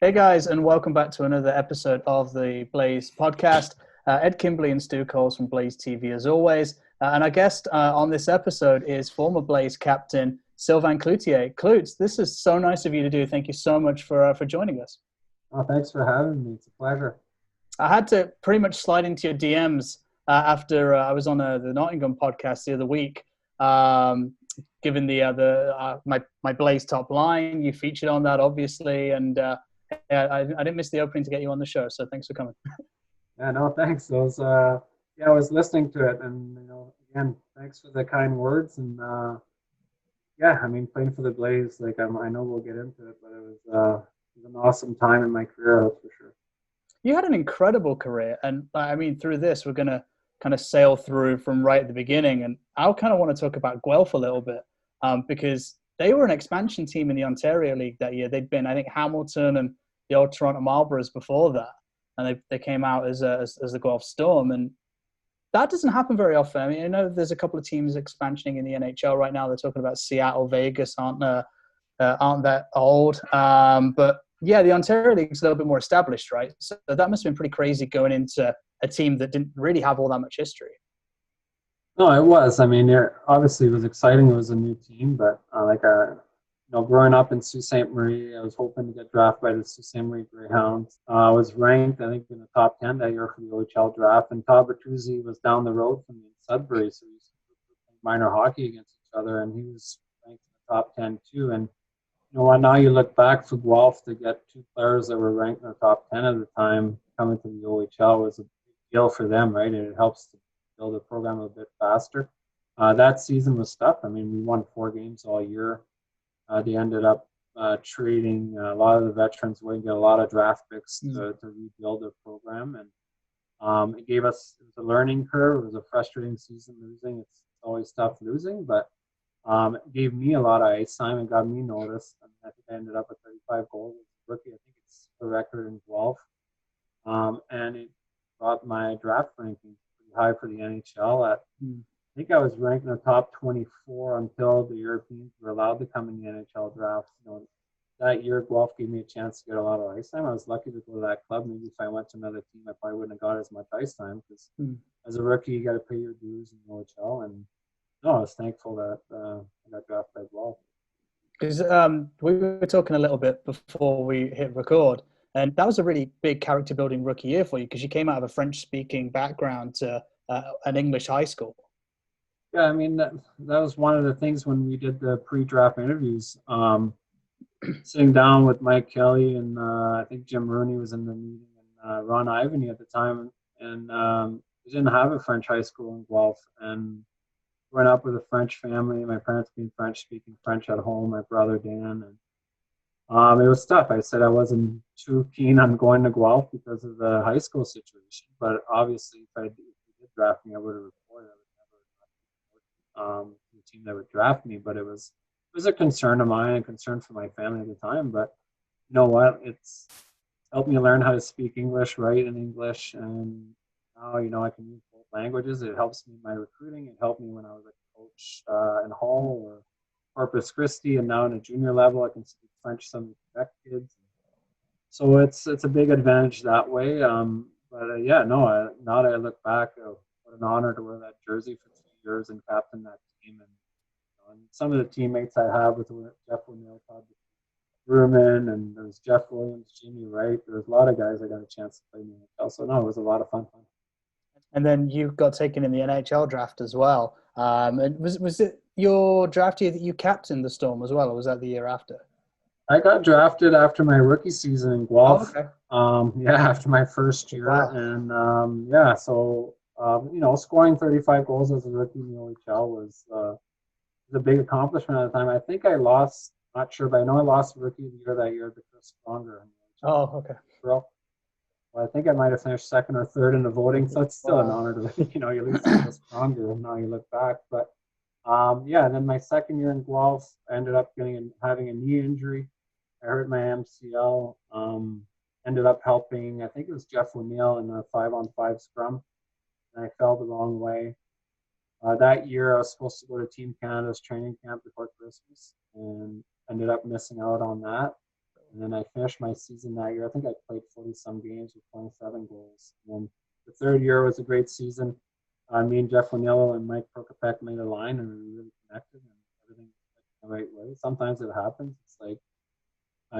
Hey guys, and welcome back to another episode of the Blaze podcast. Ed Kimberley and Stu Coles from Blaze TV as always. And our guest on this episode is former Blaze captain Sylvain Cloutier. Clout, this is so nice of you to do. Thank you so much for joining us. Oh, thanks for having me. It's a pleasure. I had to pretty much slide into your DMs after I was on the Nottingham podcast the other week. Given my Blaze top line, you featured on that obviously, and I didn't miss the opening to get you on the show. So thanks for coming. Yeah, no, thanks. I was listening to it, and again, thanks for the kind words. And playing for the Blaze, I know we'll get into it, but it was an awesome time in my career, that's for sure. You had an incredible career, and I mean, through this, we're gonna kind of sail through from right at the beginning, and I kind of want to talk about Guelph a little bit, because they were an expansion team in the Ontario League that year. They'd been, I think, Hamilton and the old Toronto Marlboros before that, and they came out as the Guelph Storm, and that doesn't happen very often. I mean, I know there's a couple of teams expansioning in the NHL right now. They're talking about Seattle, Vegas, aren't that old, but yeah, the Ontario League's a little bit more established, right? So that must have been pretty crazy going into a team that didn't really have all that much history. No, it was. I mean, obviously it was exciting. It was a new team, but growing up in Sault Ste. Marie, I was hoping to get drafted by the Sault Ste. Marie Greyhounds. I was ranked, I think, in the top 10 that year for the OHL draft, and Todd Bertuzzi was down the road from me in Sudbury, so we used to play minor hockey against each other, and he was ranked in the top 10 too. And you know what? Now you look back for Guelph to get two players that were ranked in the top 10 at the time coming to the OHL was a big deal for them, right? And it helps to build a program a bit faster. That season was tough. I mean, we won 4 games all year. They ended up trading a lot of the veterans away, get a lot of draft picks to rebuild their program. And it gave us, it was a learning curve. It was a frustrating season losing. It's always tough losing, but it gave me a lot of ice time and got me noticed. And I think I ended up with 35 goals as a rookie. I think it's the record in Guelph. And it brought my draft ranking pretty high for the NHL. I think I was ranked in the top 24 until the Europeans were allowed to come in the NHL draft. That year, Guelph gave me a chance to get a lot of ice time. I was lucky to go to that club. Maybe if I went to another team, I probably wouldn't have got as much ice time because as a rookie, you got to pay your dues in the OHL. And no, I was thankful that I got drafted by Guelph. Because we were talking a little bit before we hit record, and that was a really big character building rookie year for you because you came out of a French speaking background to an English high school. Yeah, I mean, that was one of the things when we did the pre-draft interviews. Sitting down with Mike Kelly and I think Jim Rooney was in the meeting and Ron Ivany at the time. And we didn't have a French high school in Guelph. And growing up with a French family, my parents being French, speaking French at home, my brother Dan. And it was tough. I said I wasn't too keen on going to Guelph because of the high school situation. But obviously, if you did draft me, I would have reported. The team that would draft me, but it was a concern of mine, a concern for my family at the time. But you know what? It's helped me learn how to speak English, write in English, and now I can use both languages. It helps me in my recruiting. It helped me when I was a coach in Hull or Corpus Christi, and now in a junior level, I can speak French to some of the Quebec kids. So it's a big advantage that way. Now that I look back, what an honor to wear that jersey for 2 years and captain that team. And some of the teammates I have with Jeff O'Neill, Todd Ruman, and there's Jeff Williams, Jimmy Wright. There's a lot of guys I got a chance to play in the NHL. So no, it was a lot of fun. And then you got taken in the NHL draft as well. And was it your draft year that you captained the Storm as well, or was that the year after? I got drafted after my rookie season in Guelph. Oh, okay. After my first year. Wow. And scoring 35 goals as a rookie in the OHL was a big accomplishment at the time. I think I lost, not sure, but I know I lost rookie of the year that year to Chris Pronger. Oh, okay. Well, I think I might have finished second or third in the voting, so it's still an honor to, you lose to Chris Pronger and now you look back. But and then my second year in Guelph, I ended up having a knee injury. I hurt my MCL. Ended up helping, I think it was Jeff O'Neill in a 5-on-5 scrum. And I fell the wrong way. That year, I was supposed to go to Team Canada's training camp before Christmas and ended up missing out on that. And then I finished my season that year. I think I played 40-some games with 27 goals. And then the third year was a great season. Me and Jeff Laniello and Mike Prokopek made a line, and we really connected, and everything went the right way. Sometimes it happens. It's like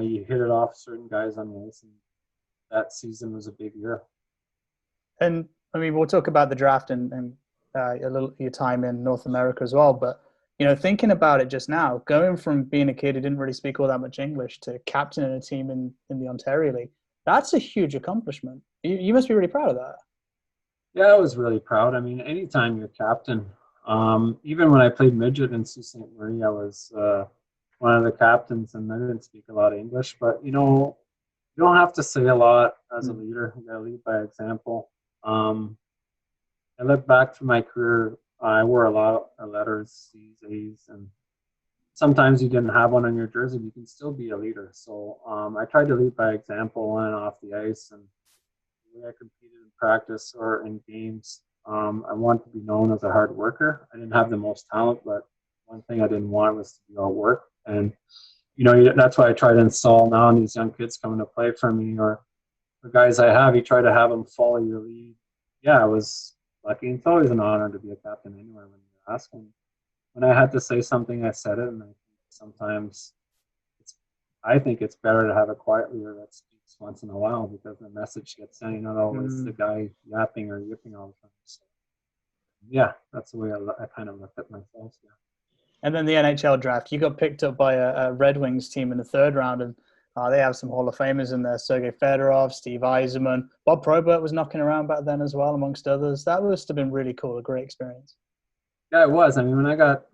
you hit it off certain guys on the ice, and that season was a big year. And I mean, we'll talk about the draft and a little your time in North America as well. But thinking about it just now, going from being a kid who didn't really speak all that much English to captaining a team in the Ontario League, that's a huge accomplishment. You must be really proud of that. Yeah, I was really proud. I mean, anytime you're captain, even when I played midget in Sault Ste. Marie, I was one of the captains, and I didn't speak a lot of English. But you don't have to say a lot as a leader. You gotta lead by example. I look back to my career. I wore a lot of letters, C's, A's, and sometimes you didn't have one on your jersey. But you can still be a leader. So I tried to lead by example on and off the ice, and the way I competed in practice or in games. I wanted to be known as a hard worker. I didn't have the most talent, but one thing I didn't want was to be all work. And that's why I try to install now in these young kids coming to play for me, or the guys I have. You try to have them follow your lead. Yeah, I was lucky. It's always an honor to be a captain anywhere when you ask. And when I had to say something, I said it. And I think sometimes I think it's better to have a quiet leader that speaks once in a while, because the message gets sent. You're not always the guy yapping or yipping all the time. So, yeah, that's the way I kind of look at myself. Yeah. And then the NHL draft, you got picked up by a Red Wings team in the third round, and they have some Hall of Famers in there. Sergei Fedorov, Steve Yzerman, Bob Probert was knocking around back then as well, amongst others. That must have been really cool, a great experience. Yeah, it was. I mean, when I got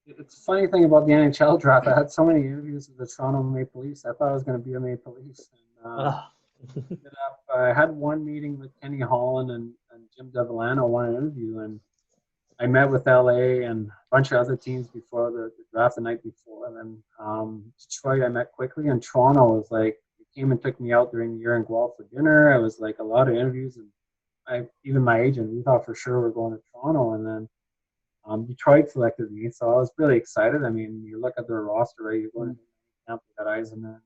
it's a funny thing about the NHL draft. I had so many interviews with the Toronto Maple Leafs. I thought I was going to be a Maple Leafs. And, I had one meeting with Kenny Holland and Jim Devellano, one interview, and I met with LA and a bunch of other teams before the draft the night before. And then Detroit I met quickly, and Toronto was like, they came and took me out during the year in Guelph for dinner. I was like a lot of interviews, and even my agent, we thought for sure we're going to Toronto. And then Detroit selected me, so I was really excited. I mean, you look at their roster, right? You're going to camp with Yzerman,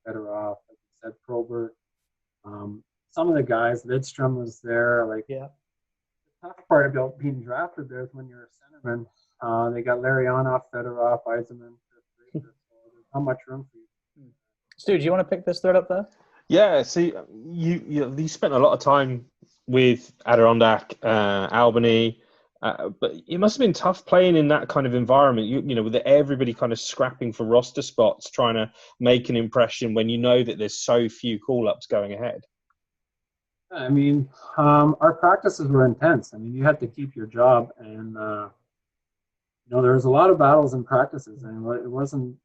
Fedorov, like you said, Probert. Some of the guys, Lidstrom was there. Like, yeah. The tough part about being drafted there is when you're a centerman. They got Larionov, Fedorov, Yzerman. So there's not much room for you. Stu, do you want to pick this third up there? Yeah, see, you spent a lot of time with Adirondack, Albany. But it must have been tough playing in that kind of environment, with everybody kind of scrapping for roster spots, trying to make an impression when you know that there's so few call-ups going ahead. I mean, our practices were intense. I mean, you had to keep your job, and there was a lot of battles in practices, and it wasn't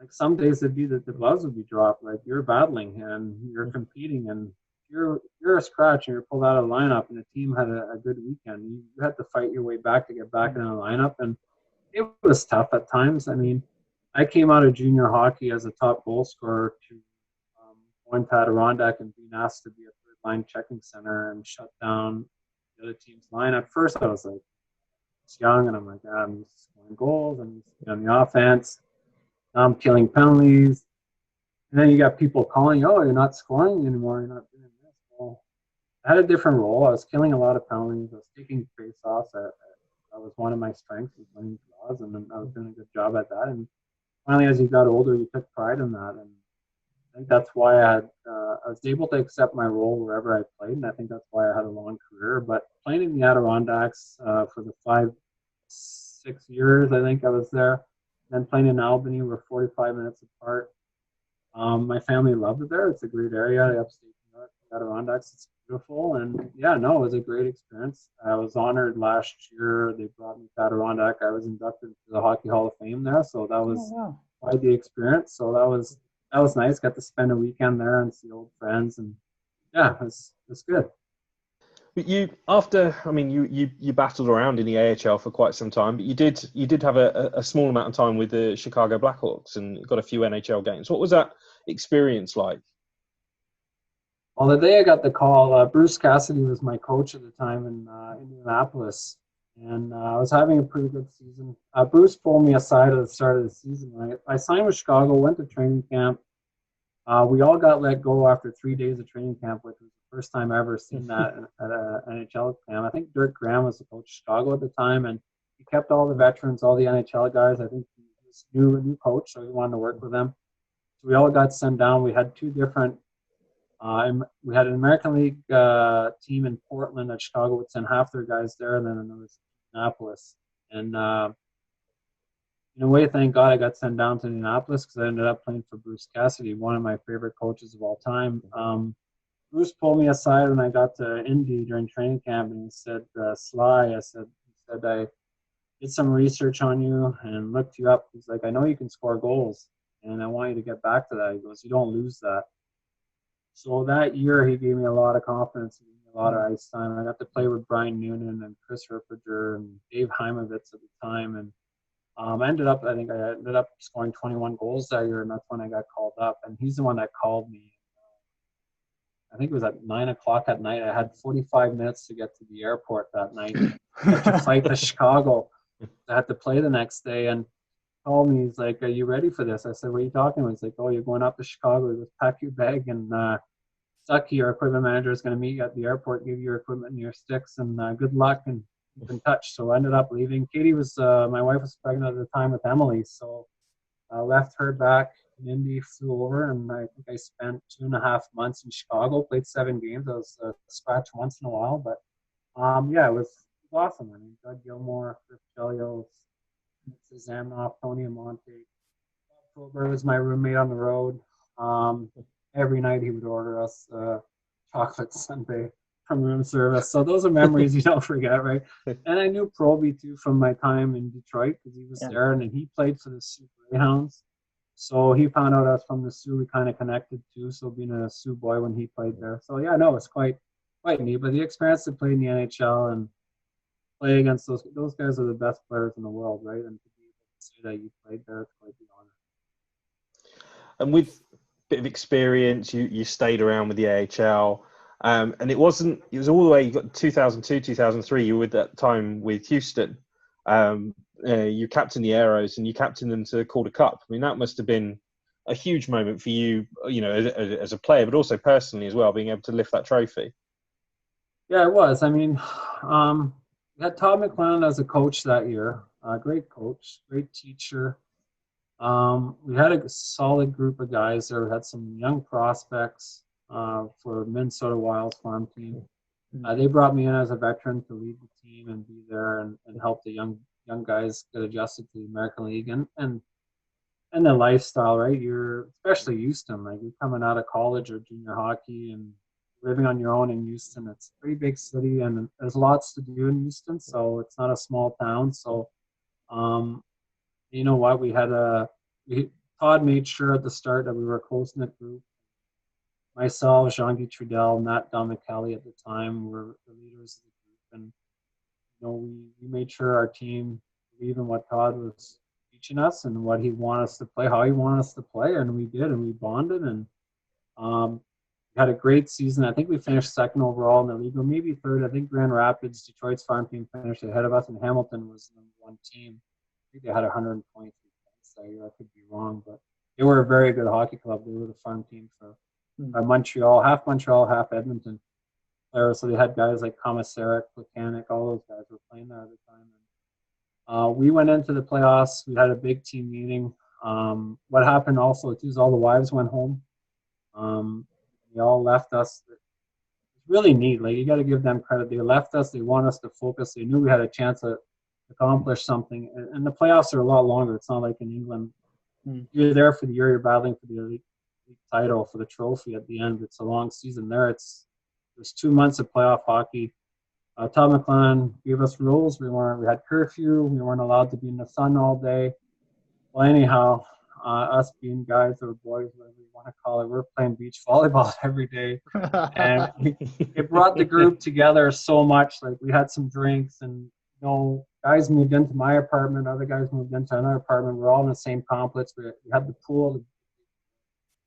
like some days it'd be that the gloves would be dropped. Like, you're battling and you're competing, and you're a scratch and you're pulled out of the lineup, and the team had a good weekend. You had to fight your way back to get back in the lineup, and it was tough at times. I mean, I came out of junior hockey as a top goal scorer to going to Adirondack and being asked to be a third-line checking center and shut down the other team's line. At first, I was like, it's young, and I'm like, I'm used to scoring goals, I'm used to on the offense, I'm killing penalties. And then you got people calling, oh, you're not scoring anymore, you're not doing this. Well, I had a different role. I was killing a lot of penalties. I was taking face-offs. That was one of my strengths, was winning draws, and I was doing a good job at that. And finally, as you got older, you took pride in that. And I think that's why I was able to accept my role wherever I played, and I think that's why I had a long career. But playing in the Adirondacks for the 5-6 years, I think I was there, and then playing in Albany, we're 45 minutes apart. My family loved it there. It's a great area, the upstate New York, Adirondacks. It's beautiful, and yeah, no, it was a great experience. I was honored last year. They brought me to Adirondack. I was inducted to the Hockey Hall of Fame there, so that was quite the experience. So that was nice. Got to spend a weekend there and see old friends, and yeah, it's good. But you battled around in the AHL for quite some time, but you did have a small amount of time with the Chicago Blackhawks and got a few NHL games. What was that experience like? Well, the day I got the call, Bruce Cassidy was my coach at the time in Indianapolis, And I was having a pretty good season. Bruce pulled me aside at the start of the season. I signed with Chicago, went to training camp. We all got let go after 3 days of training camp, which was the first time I ever seen that at an NHL camp. I think Dirk Graham was the coach of Chicago at the time, and he kept all the veterans, all the NHL guys. I think he was a new coach, so he wanted to work with them. So we all got sent down. We had two different. We had an American League team in Portland that Chicago would send half their guys there, and then there was Indianapolis. And in a way, thank God I got sent down to Indianapolis because I ended up playing for Bruce Cassidy, one of my favorite coaches of all time. Bruce pulled me aside when I got to Indy during training camp, and he said, "Sly," I did some research on you and looked you up. He's like, "I know you can score goals, and I want you to get back to that." He goes, "You don't lose that." So that year, he gave me a lot of confidence. He gave me a lot of ice time. I got to play with Brian Noonan and Chris Ripperger and Dave Heimovitz at the time, and I ended up scoring 21 goals that year, and that's when I got called up. And he's the one that called me. I think it was at 9 o'clock at night. I had 45 minutes to get to the airport that night to flight to Chicago. I had to play the next day, and called me. He's like, "Are you ready for this?" I said, "What are you talking about?" He's like, "Oh, you're going up to Chicago. He goes, pack your bag and Stucky, your equipment manager, is going to meet you at the airport, give you your equipment and your sticks, and good luck and keep in touch." So I ended up leaving. Katie was, my wife was pregnant at the time with Emily, so I left her back in Indy, flew over, and I think I spent 2.5 months in Chicago, played 7 games. I was scratched once in a while, but yeah, it was awesome. I mean, Doug Gilmore, Chris Chelios, Zamnoff, Tony Amonte. Colbert was my roommate on the road. Every night he would order us chocolate sundae from room service. So those are memories you don't forget, right? And I knew Proby too from my time in Detroit because he was there, and he played for the Sioux Greyhounds. So he found out I was from the Sioux. We kind of connected too. So being a Sioux boy when he played there. So yeah, no, it's quite neat. But the experience to play in the NHL and play against those guys are the best players in the world, right? And to be able to say that you played there, it's quite the honor. And with a bit of experience, you stayed around with the AHL, and it was all the way, you got 2002, 2003, you were at that time with Houston. You captained the Arrows and you captained them to the Calder Cup. I mean, that must have been a huge moment for you, as a player, but also personally as well, being able to lift that trophy. Yeah, it was. I mean, we had Todd McLennan as a coach that year. Great coach, great teacher. We had a solid group of guys there. We had some young prospects for Minnesota Wild's farm team. They brought me in as a veteran to lead the team and be there and help the young guys get adjusted to the American League and the lifestyle, right? You're especially Houston, like you're coming out of college or junior hockey and living on your own in Houston. It's a pretty big city and there's lots to do in Houston, so it's not a small town. So, you know what? Todd made sure at the start that we were a close-knit group. Myself, Jean-Guy Trudel, Matt Kelly at the time were the leaders of the group, and we made sure our team believed in what Todd was teaching us and what he wanted us to play, how he wanted us to play, and we did, and we bonded, and we had a great season. I think we finished second overall in the league, or maybe third. I think Grand Rapids, Detroit's farm team, finished ahead of us, and Hamilton was the #1 team. I think they had 123 points that year. I could be wrong, but they were a very good hockey club. They were the farm team for Montreal, half Edmonton players. So they had guys like Komisarek, Plekanec, all those guys were playing there at the time. And, we went into the playoffs. We had a big team meeting. What happened also too is all the wives went home. They all left us. It's really neat. Like, you got to give them credit. They left us. They want us to focus. They knew we had a chance to accomplish something. And the playoffs are a lot longer. It's not like in England. You're there for the year. You're battling for the elite title, for the trophy at the end. It's a long season there. There's 2 months of playoff hockey. Todd McLennan gave us rules. We had curfew. We weren't allowed to be in the sun all day. Well, anyhow, us being guys or boys, whatever you want to call it, we're playing beach volleyball every day. And it brought the group together so much. Like, we had some drinks, and guys moved into my apartment, other guys moved into another apartment. We're all in the same complex. We had the pool, the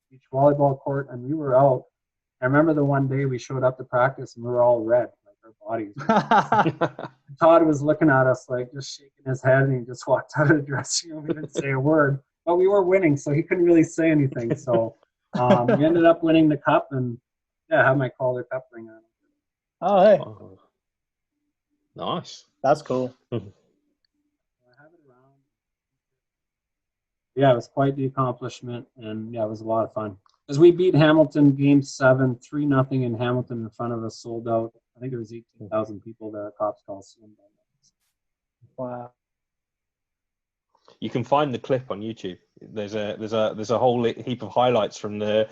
beach volleyball court, and we were out. I remember the one day we showed up to practice and we were all red. Like, our bodies. Todd was looking at us like just shaking his head, and he just walked out of the dressing room. He didn't say a word, but we were winning, so he couldn't really say anything. So we ended up winning the cup, and I have my Calder Cup ring on. Oh, hey. Oh, nice. That's cool. I have it around. Yeah, it was quite the accomplishment, and yeah, it was a lot of fun. Because we beat Hamilton Game 7, 3-0 in Hamilton in front of a sold out. I think there was 18,000 people there at Cops Coliseum. Wow. You can find the clip on YouTube. There's a whole heap of highlights from the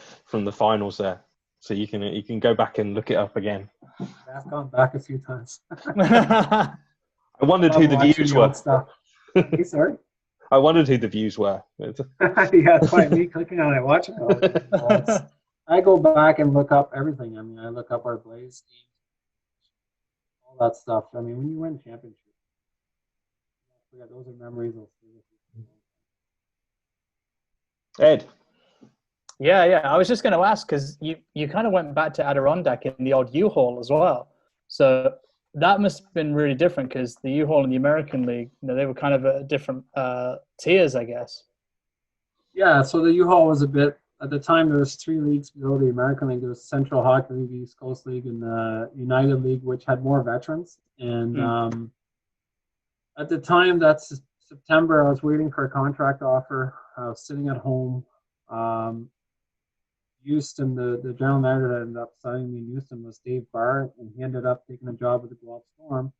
finals there, so you can go back and look it up again. I've gone back a few times. I wondered who the views were. Hey, sorry. I wondered who the views were. Yeah, it's quite me clicking on it, watching it. I go back and look up everything. I mean, I look up our Blaze team, all that stuff. I mean, when you win championships, those are memories. Ed. Yeah. I was just going to ask, because you kind of went back to Adirondack in the old U-Haul as well. So that must have been really different, because the U-Haul and the American League, they were kind of at different tiers, I guess. Yeah, so the U-Haul was a bit, at the time there was 3 leagues below the American League. There was Central Hockey League, East Coast League, and the United League, which had more veterans. And at the time, that's September, I was waiting for a contract offer. I was sitting at home. Houston, the general manager that ended up signing me in Houston was Dave Barr, and he ended up taking a job with the Guelph Storm.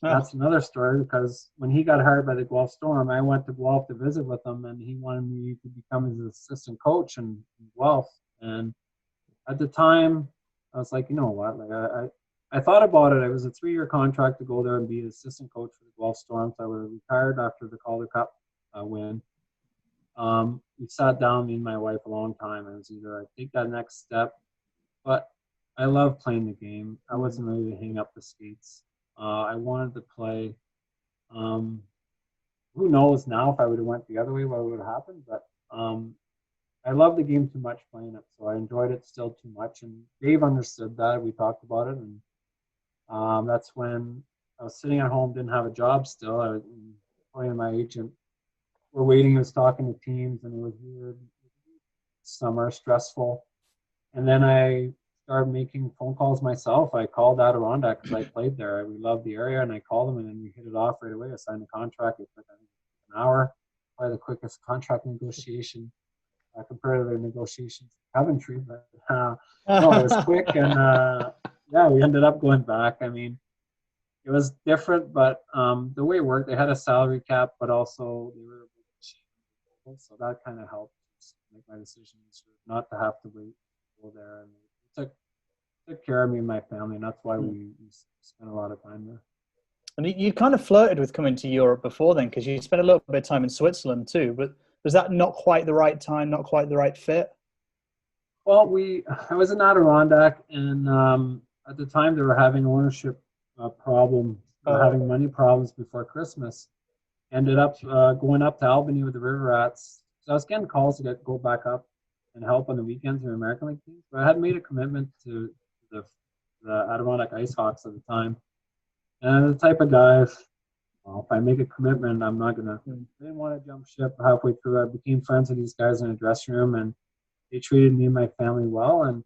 Oh. That's another story, because when he got hired by the Guelph Storm, I went to Guelph to visit with him, and he wanted me to become his assistant coach in Guelph. And at the time, I was like, you know what? Like I thought about it. It was a 3-year contract to go there and be an assistant coach for the Guelph Storm. So I would have retired after the Calder Cup win. We sat down, me and my wife, a long time. It was either I take that next step, but I love playing the game. I wasn't ready to hang up the skates. I wanted to play. Who knows now if I would have went the other way, what would have happened? But I love the game too much playing it, so I enjoyed it still too much. And Dave understood that. We talked about it, and that's when I was sitting at home, didn't have a job still. I was playing my agent. We're waiting. I was talking to teams, and it was weird. Summer, stressful. And then I started making phone calls myself. I called Adirondack because I played there. We loved the area, and I called them, and then we hit it off right away. I signed a contract. It took, I think, an hour. Probably the quickest contract negotiation compared to their negotiations in Coventry. But no, it was quick, and yeah, we ended up going back. I mean, it was different, but the way it worked, they had a salary cap, but also they were so that kind of helped make my decision not to have to wait to go there. And it took care of me and my family, and that's why we spent a lot of time there. And you kind of flirted with coming to Europe before then, because you spent a little bit of time in Switzerland too, but was that not quite the right time, not quite the right fit? Well, I was in Adirondack, and at the time they were having ownership problem, having money problems before Christmas. Ended up going up to Albany with the River Rats. So I was getting calls to go back up and help on the weekends in the American League teams. But I had made a commitment to the Adirondack Ice Hawks at the time. And I'm the type of guy, if I make a commitment, I'm not going to. I didn't want to jump ship halfway through. I became friends with these guys in the dressing room, and they treated me and my family well. And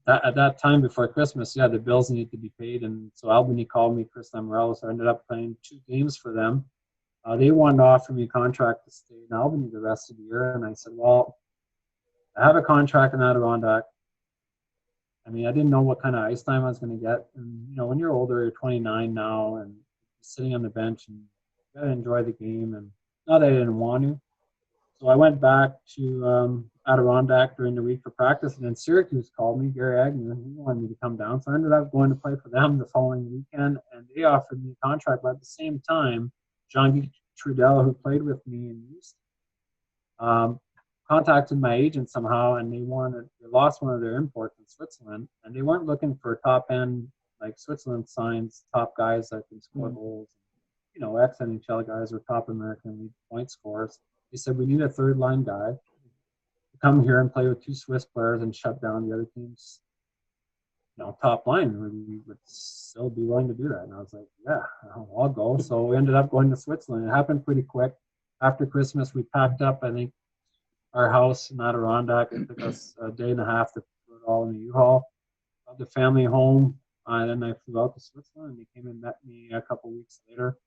at that time before Christmas, the bills needed to be paid. And so Albany called me, Chris Lamorello, so I ended up playing 2 games for them. They wanted to offer me a contract to stay in Albany the rest of the year. And I said, well, I have a contract in Adirondack. I mean, I didn't know what kind of ice time I was going to get. And, when you're older, you're 29 now, and sitting on the bench, and you got to enjoy the game. And not that I didn't want to. So I went back to Adirondack during the week for practice, and then Syracuse called me, Gary Agnew, and he wanted me to come down. So I ended up going to play for them the following weekend, and they offered me a contract. But at the same time, Jean-Guy Trudel, who played with me in Houston, contacted my agent somehow, and they lost one of their imports in Switzerland, and they weren't looking for top end, like Switzerland signs top guys that can score goals. Ex-NHL guys or top American League point scorers. They said, we need a third line guy to come here and play with 2 Swiss players and shut down the other team's top line, we would still be willing to do that. And I was like, yeah, I'll go. So we ended up going to Switzerland. It happened pretty quick. After Christmas, we packed up, I think, our house in Adirondack. It took us a day and a half to put it all in the U-Haul. Got the family home. And then I flew out to Switzerland, and they came and met me a couple weeks later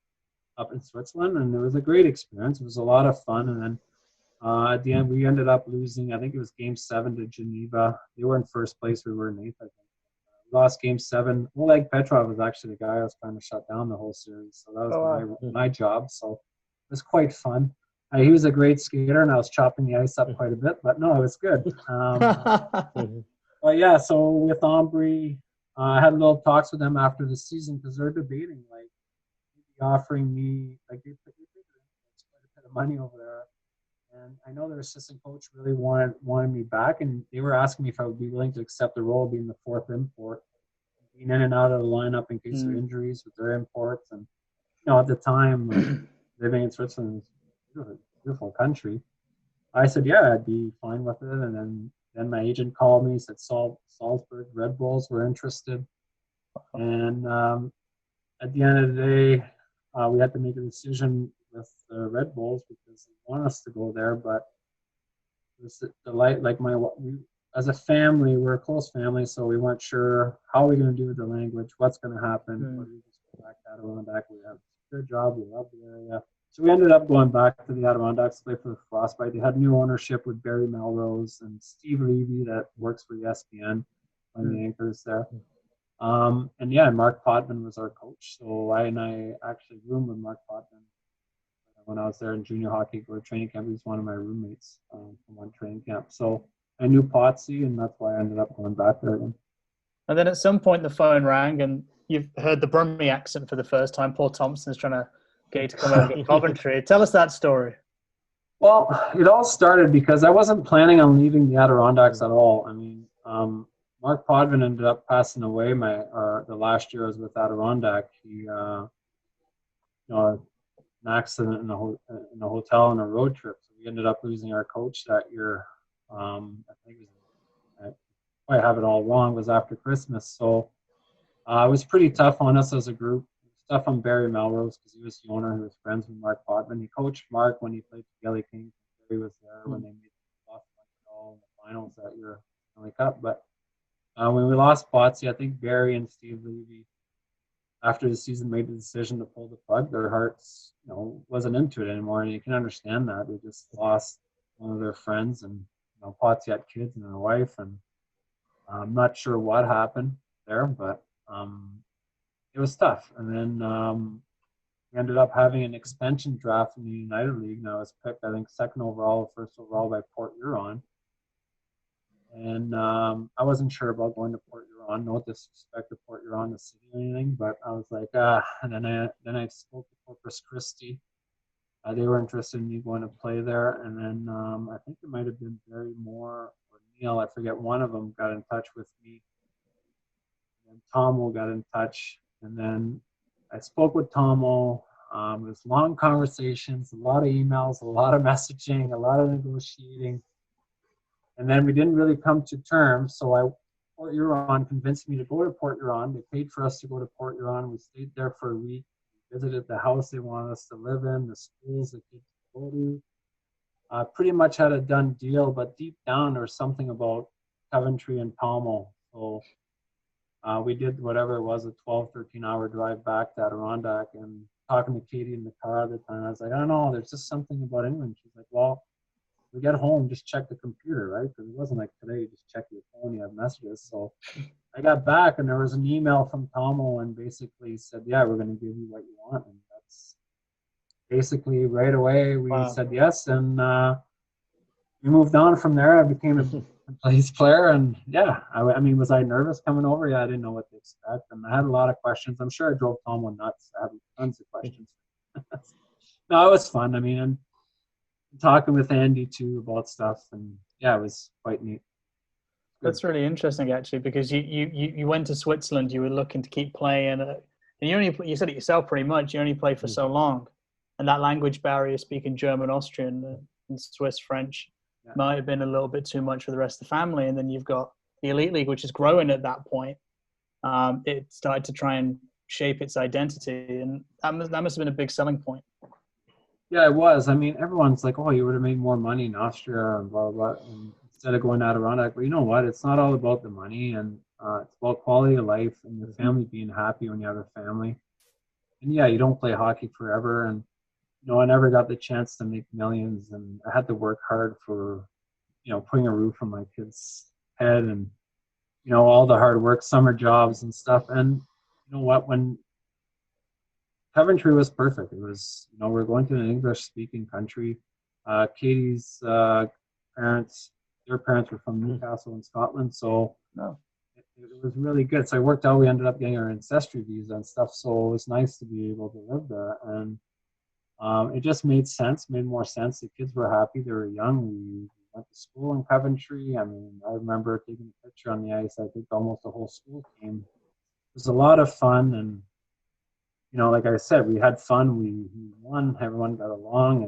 up in Switzerland. And it was a great experience. It was a lot of fun. And then at the end, we ended up losing, I think it was Game 7 to Geneva. They were in first place. We were in 8th, I think. Lost Game 7. Oleg Petrov was actually the guy I was trying to shut down the whole series. So that was my job. So it was quite fun. He was a great skater, and I was chopping the ice up quite a bit. But no, it was good. But yeah, so with Ombre, I had little talks with them after the season because they're debating, like, offering me, like, they paid quite a bit of money over there. And I know their assistant coach really wanted me back, and they were asking me if I would be willing to accept the role of being the fourth import, being in and out of the lineup in case of injuries with their imports. And at the time, like, living in Switzerland is a beautiful country. I said, yeah, I'd be fine with it. And then my agent called me, said Salzburg Red Bulls were interested. And at the end of the day, we had to make a decision with the Red Bulls because they want us to go there, but as a family, we're a close family, so we weren't sure how we're going to do with the language, what's going to happen. But we just go back to Adirondack. We have a good job. We love the area. So we ended up going back to the Adirondacks to play for the Frostbite. They had new ownership with Barry Melrose and Steve Levy that works for ESPN on the anchors there. And Mark Potvin was our coach. So I actually roomed with Mark Potvin when I was there in junior hockey for a training camp. He was one of my roommates from one training camp. So I knew Potsy, and that's why I ended up going back there again. And then at some point the phone rang, and you've heard the Brummie accent for the first time. Paul Thompson's trying to get you to come over to Coventry. Tell us that story. Well, it all started because I wasn't planning on leaving the Adirondacks at all. I mean, Mark Potvin ended up passing away the last year I was with Adirondack. He an accident in a hotel on a road trip. So we ended up losing our coach that year. I think I have it all wrong. It was after Christmas. So it was pretty tough on us as a group. Tough on Barry Melrose because he was the owner who was friends with Mark Potvin. He coached Mark when he played for Kelly Kings. Barry was there when they made the Montreal in the finals that year, Stanley Cup. But when we lost Potsy, I think Barry and Steve Levy, after the season, made the decision to pull the plug. Their hearts, wasn't into it anymore, and you can understand that. They just lost one of their friends, and Potsy had kids and a wife, and I'm not sure what happened there, but it was tough. And then we ended up having an expansion draft in the United League, and I was picked, I think, second overall, first overall by Port Huron. And I wasn't sure about going to Port Huron. No disrespect to Port Huron, the city or anything, but I was like, And then I spoke to Corpus Christi. They were interested in me going to play there. And then I think it might have been Barry Moore or Neil. I forget. One of them got in touch with me. And Tomo got in touch. And then I spoke with Tomo. It was long conversations, a lot of emails, a lot of messaging, a lot of negotiating. And then we didn't really come to terms, so Port Huron convinced me to go to Port Huron. They paid for us to go to Port Huron. We stayed there for a week. We visited the house they wanted us to live in, the schools the kids go to. Pretty much had a done deal, but deep down there was something about Coventry and Tomo. So we did whatever it was, a 12, 13-hour drive back to Adirondack, and talking to Katie in the car at the time, I was like, I don't know, there's just something about England. She's like, well, we get home, just check the computer, right? Because it wasn't like today, you just check your phone, you have messages. So I got back, and there was an email from Tomo, and basically said, yeah, we're going to give you what you want. And that's basically right away we said yes, and we moved on from there. I became a Blaze player, and yeah, I mean, was I nervous coming over? Yeah, I didn't know what to expect, and I had a lot of questions. I'm sure I drove Tomo nuts. I had tons of questions. No, it was fun. I mean, and talking with Andy too about stuff, and yeah, it was quite neat. That's really interesting, actually, because you went to Switzerland. You were looking to keep playing, and you said it yourself pretty much. You only played for so long, and that language barrier, speaking German, Austrian, and Swiss French, might have been a little bit too much for the rest of the family. And then you've got the Elite League, which is growing at that point. it started to try and shape its identity, and that must have been a big selling point. Yeah, it was. I mean, everyone's like, "Oh, you would have made more money in Austria and blah blah blah," and instead of going to Adirondack. But you know what? It's not all about the money, and it's about quality of life and your family being happy when you have a family. And yeah, you don't play hockey forever, and I never got the chance to make millions, and I had to work hard for, putting a roof on my kid's head, and all the hard work, summer jobs and stuff. And you know what? When Coventry was perfect. It was, we're going to an English-speaking country. Katie's parents, their parents were from Newcastle in Scotland, so it was really good. So I worked out. We ended up getting our ancestry visa and stuff, so it was nice to be able to live there. And it just made more sense. The kids were happy. They were young. We went to school in Coventry. I mean, I remember taking a picture on the ice. I think almost the whole school came. It was a lot of fun, and like I said, we had fun. We won. Everyone got along,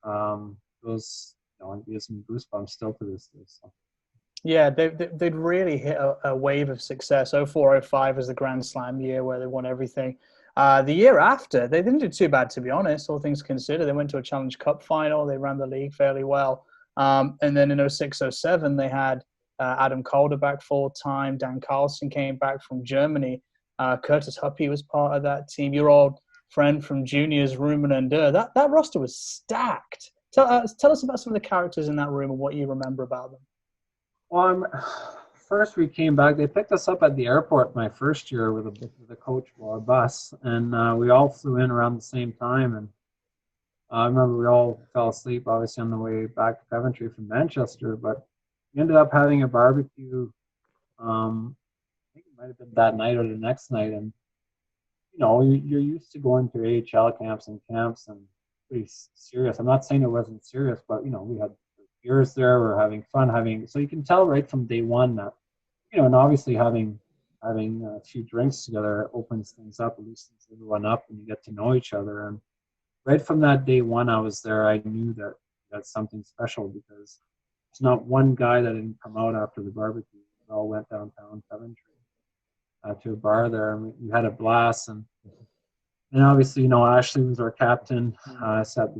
and those, it gives me goosebumps still to this day. So. Yeah, they'd really hit a wave of success. 04-05 was the Grand Slam year where they won everything. The year after, they didn't do too bad, to be honest, all things considered. They went to a Challenge Cup final. They ran the league fairly well. And then in 06-07, they had Adam Calder back full-time. Dan Carlson came back from Germany. Curtis Huppy was part of that team. Your old friend from juniors, Ruben and Durr. That roster was stacked. Tell us about some of the characters in that room and what you remember about them. Well, first we came back. They picked us up at the airport my first year with a coach or a bus, and we all flew in around the same time. And I remember we all fell asleep, obviously, on the way back to Coventry from Manchester. But we ended up having a barbecue. I think it might have been that night or the next night, and you're used to going to AHL camps and pretty serious. I'm not saying it wasn't serious, but we had beers there. We're having fun, so you can tell right from day one that and obviously having a few drinks together opens things up, loosens everyone up, and you get to know each other. And right from that day one I was there, I knew that that's something special, because there's not one guy that didn't come out after the barbecue. We all went downtown Coventry to a bar there, and we had a blast. And obviously, Ashley was our captain. Sat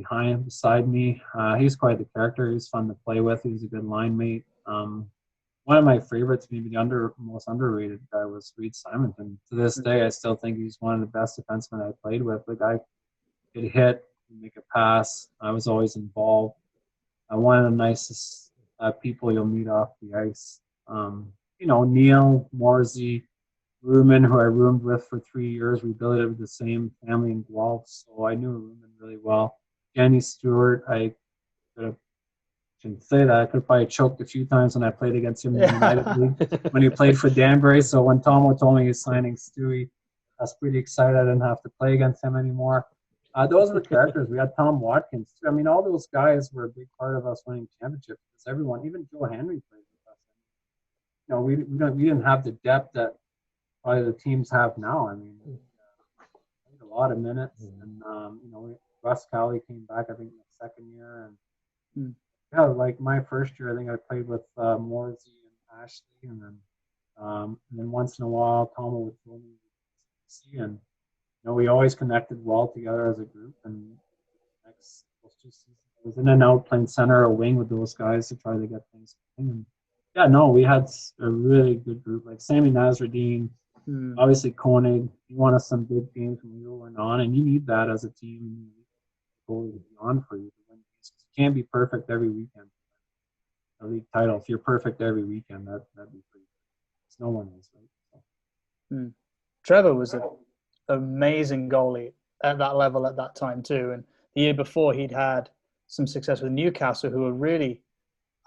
beside me. He's quite the character. He was fun to play with. He was a good line mate. One of my favorites, maybe the most underrated guy, was Reed Simonton. To this day, I still think he's one of the best defensemen I played with. The guy could hit, make a pass. I was always involved. One of the nicest people you'll meet off the ice. Neil, Morsey, Ruben, who I roomed with for 3 years. We billeted with the same family in Guelph, so I knew Ruben really well. Danny Stewart, I shouldn't say that. I could have probably choked a few times when I played against him in the United League when he played for Danbury. So when Tomo told me he's signing Stewie, I was pretty excited I didn't have to play against him anymore. Those are the characters. We had Tom Watkins too. I mean, all those guys were a big part of us winning championships. Because everyone, even Joe Henry, played with us. We didn't have the depth that probably the teams have now. I mean, a lot of minutes, and Russ Cowley came back, I think, the second year, and yeah, like my first year, I think I played with Morsey and Ashley, and then once in a while, Tom would throw me to see, and we always connected well together as a group. And those 2 seasons, I was in and out playing center or wing with those guys to try to get things going. And we had a really good group, like Sammy Nasruddin, obviously Koenig. He won us some big games when we were going on, and you need that as a team. Goalie to be on for you to win games. You can't be perfect every weekend. A league title, if you're perfect every weekend, that'd be pretty good. No one is, right? So. Trevor was an amazing goalie at that level at that time too, and the year before he'd had some success with Newcastle, who were really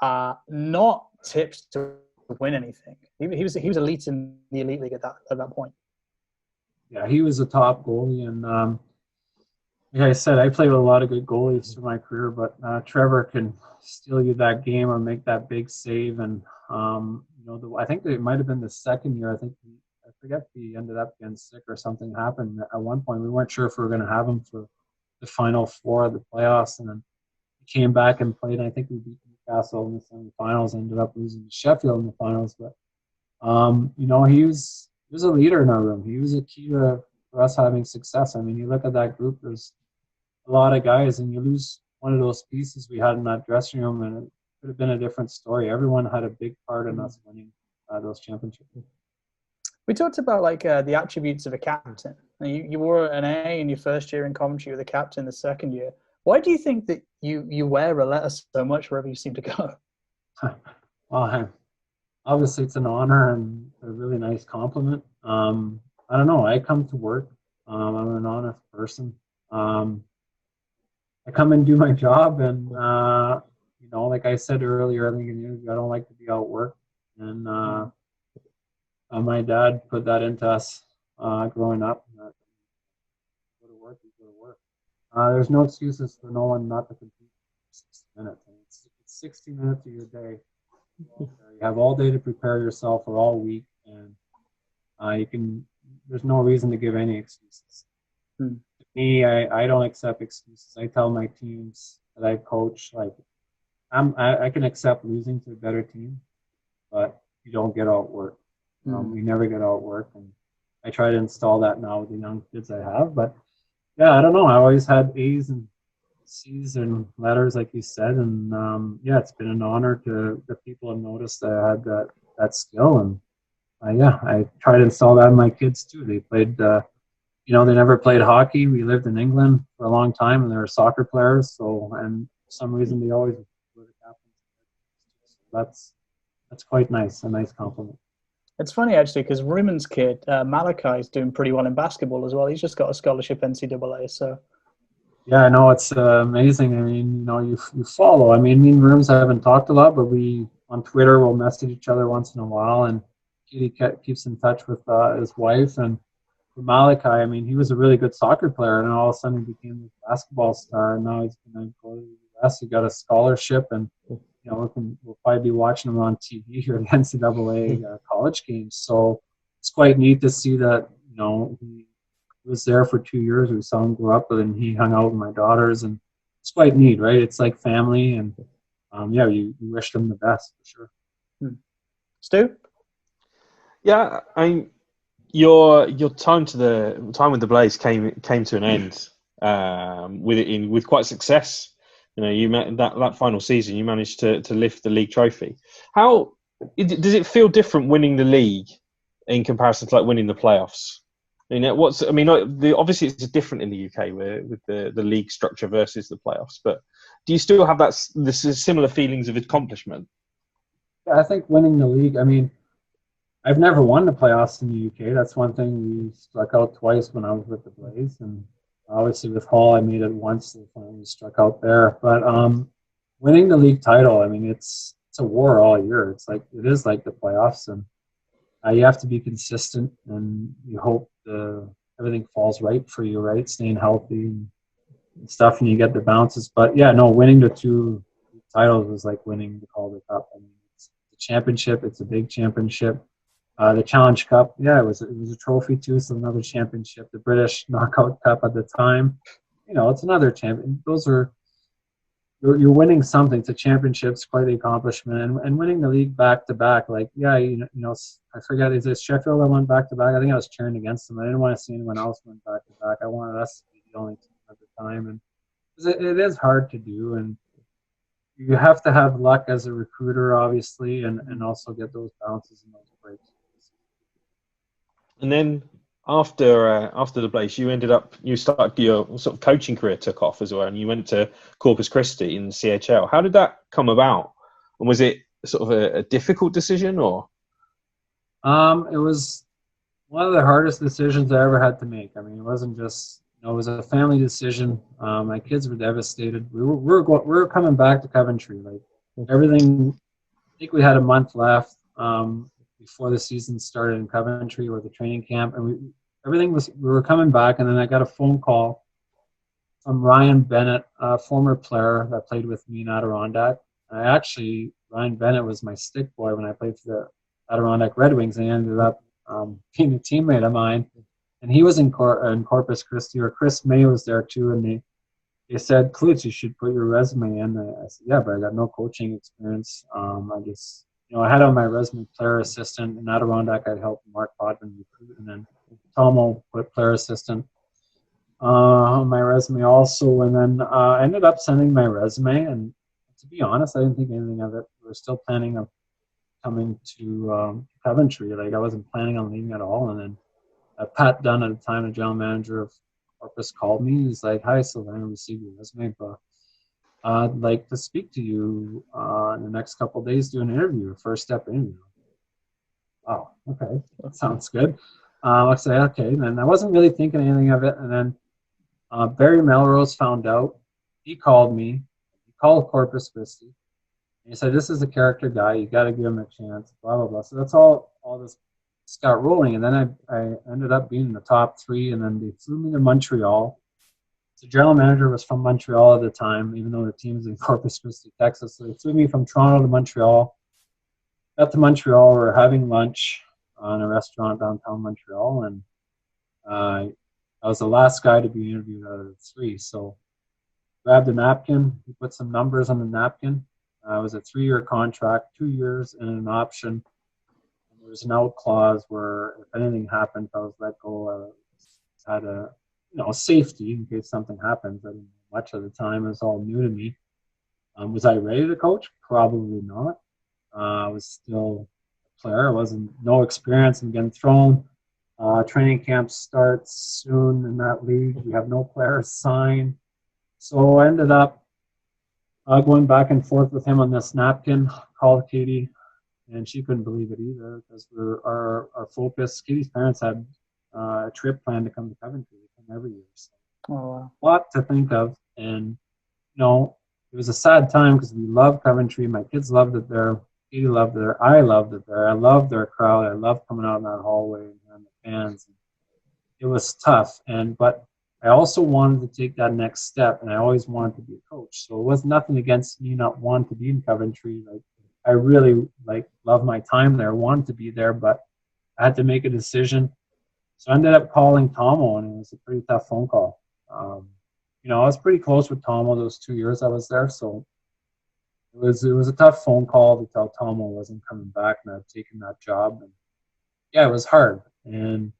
not tipped to win anything. He was elite in the elite league at that point. Yeah, he was a top goalie, and like I said, I played with a lot of good goalies through my career, but Trevor can steal you that game or make that big save. And I think it might have been the second year. I forget if he ended up getting sick or something happened at one point. We weren't sure if we were going to have him for the final 4 of the playoffs, and then he came back and played. And I think we beat Newcastle in the semifinals. Ended up losing to Sheffield in the finals, but he was a leader in our room. He was a key to for us having success. I mean, you look at that group. There's a lot of guys, and you lose one of those pieces we had in that dressing room, and it could have been a different story. Everyone had a big part in us winning those championships. We talked about like the attributes of a captain. You wore an A in your first year in Coventry. You were the captain the second year. Why do you think that you wear a letter so much wherever you seem to go? Well, obviously it's an honor and a really nice compliment. I don't know. I come to work. I'm an honest person. I come and do my job, and you know, like I said earlier, I think in the interview, I don't like to be outworked. And my dad put that into us growing up. Go to work, you go to work. There's no excuses for no one not to compete for 60 minutes. And it's 60 minutes of your day. You have all day to prepare yourself for all week, and you can. There's no reason to give any excuses. To me, I don't accept excuses. I tell my teams that I coach, like, I can accept losing to a better team, but you don't get outworked. We never get outworked, and I try to install that now with the young kids I have. But yeah, I don't know. I always had A's and C's and letters, like you said, and yeah, it's been an honor to the people have noticed that I had that skill, and yeah, I try to install that in my kids too. They played, you know, they never played hockey. We lived in England for a long time, and they were soccer players. So, and for some reason, they always were the captains. So that's quite nice, a nice compliment. It's funny, actually, because Ruman's kid, Malachi, is doing pretty well in basketball as well. He's just got a scholarship NCAA, so. Yeah, I know, it's amazing. I mean, you know, you follow. I mean, me and Rooms haven't talked a lot, but we, on Twitter, we'll message each other once in a while, and Kitty keeps in touch with his wife. And for Malachi, I mean, he was a really good soccer player, and all of a sudden he became a basketball star, and now he's going to go to the U.S. He got a scholarship, and you know, we'll probably be watching him on TV or the NCAA college games. So it's quite neat to see that, you know, he was there for 2 years. We saw him grow up, and he hung out with my daughters, and it's quite neat, right? It's like family, and yeah, you wish them the best for sure. Stu? Yeah, your time with the Blaze came to an end with quite success. You know, you met that final season. You managed to lift the league trophy. How does it feel different winning the league in comparison to like winning the playoffs? I mean, obviously it's different in the UK with the league structure versus the playoffs. But do you still have the similar feelings of accomplishment? Yeah, I think winning the league. I mean, I've never won the playoffs in the UK. That's one thing. We struck out twice when I was with the Blaze, and obviously with Hull, I made it once. They finally struck out there. But winning the league title, I mean, it's a war all year. It is like the playoffs, and you have to be consistent, and you hope everything falls right for you, right? Staying healthy and stuff, and you get the bounces. But yeah, no, winning the 2 titles was like winning the Calder Cup. I mean, it's a championship. It's a big championship. The Challenge Cup, yeah, it was a trophy too, so another championship. The British Knockout Cup at the time, you know, it's another champion. Those are you're winning something. It's a championship. It's quite the accomplishment, and winning the league back to back. Like, yeah, you know, I forget, is it Sheffield that won back to back? I think I was cheering against them. I didn't want to see anyone else win back to back. I wanted us to be the only team at the time, and it is hard to do, and you have to have luck as a recruiter, obviously, and also get those bounces and those breaks. And then after the Blaze, you started your sort of coaching career took off as well, and you went to Corpus Christi in the CHL. How did that come about? And was it sort of a difficult decision, or? It was one of the hardest decisions I ever had to make. I mean, it wasn't just, you know, it was a family decision. My kids were devastated. We were coming back to Coventry. Like, everything, I think we had a month left before the season started in Coventry or the training camp, and we were coming back, and then I got a phone call from Ryan Bennett, a former player that played with me in Adirondack. Ryan Bennett was my stick boy when I played for the Adirondack Red Wings, and he ended up being a teammate of mine. And he was in Corpus Christi, or Chris May was there too, and they said, "Cloutier, you should put your resume in." I said, "Yeah, but I got no coaching experience. I just I had on my resume player assistant. In Adirondack, I'd helped Mark Bodman recruit, and then Tomo put player assistant on my resume also. And then I ended up sending my resume, and to be honest, I didn't think anything of it. We were still planning on coming to Coventry. Like, I wasn't planning on leaving at all. And then Pat Dunn, at the time, the general manager of Corpus, called me. He's like, "Hi, Sylvain, I received your resume, but I'd like to speak to you in the next couple of days, do an interview, a first step interview." Oh, okay, that sounds good. I say, okay. And then I wasn't really thinking anything of it. And then Barry Melrose found out. He called me. He called Corpus Christi. And he said, "This is a character guy. You got to give him a chance." Blah blah blah. So that's all this got rolling. And then I ended up being in the top 3. And then they flew me to Montreal. The general manager was from Montreal at the time, even though the team's in Corpus Christi, Texas. So they flew me from Toronto to Montreal. Got to Montreal, we were having lunch in a restaurant downtown Montreal, and I was the last guy to be interviewed out of the 3. So grabbed a napkin, he put some numbers on the napkin. It was a 3-year contract, 2 years and an option. And there was an out clause where if anything happened, if I was let go, I had a safety in case something happens. I didn't know much at the time. It was all new to me. Was I ready to coach? Probably not. I was still a player. I wasn't no experience in getting thrown. Training camp starts soon in that league. We have no players signed. So I ended up going back and forth with him on this napkin. Called Katie, and she couldn't believe it either because our focus. Katie's parents had a trip planned to come to Coventry. Every year. So wow. A lot to think of. And, it was a sad time because we loved Coventry. My kids loved it there. Katie loved it there. I loved it there. I loved their crowd. I loved coming out in that hallway and the fans. It was tough. But I also wanted to take that next step, and I always wanted to be a coach. So it was nothing against me not wanting to be in Coventry. Like, I really loved my time there, wanted to be there, but I had to make a decision. So I ended up calling Tomo, and it was a pretty tough phone call. I was pretty close with Tomo those 2 years I was there, so it was a tough phone call to tell Tomo I wasn't coming back and I'd taken that job. And yeah, it was hard, and